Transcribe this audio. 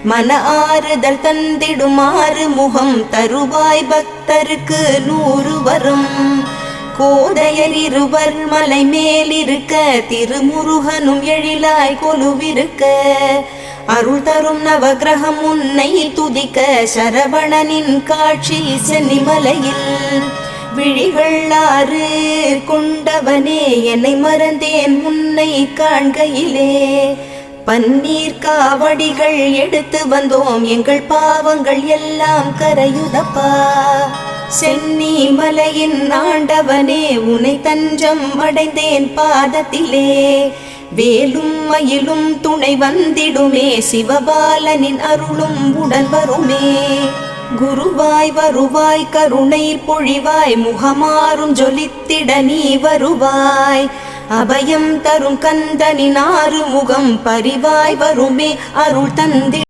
மன ஆறுதல் தந்திடுமாறு முகம் தருவாய் பக்தருக்கு 100 வரும். கோதையர் இருவர் மலை மேலிருக்க திருமுருகனும் எழிலாய் கொலுவிருக்க அருள் தரும் நவகிரகம் உன்னை துதிக்க சரவணனின் காட்சி சென்னிமலையில். விழிகள் 6 கொண்டவனே என்னை மறந்தேன் உன்னை காண்கையிலே. பன்னீர் காவடிகள் எடுத்து வந்தோம் எங்கள் பாவங்கள் எல்லாம் கரையுதப்பா. சென்னி மலையின் ஆண்டவனே உன்னை தஞ்சம் அடைந்தேன் பாதத்திலே. வேலும் மயிலும் துணை வந்திடுமே சிவபாலனின் அருளும் உடன் வருமே. குருவாய் வருவாய் கருணை பொழிவாய் முகமாறும் ஜொலித்திட நீ வருவாய். அபயம் தரும் கந்தனின் 6 முகம் பரிவாய் வருமே அருள் தந்தி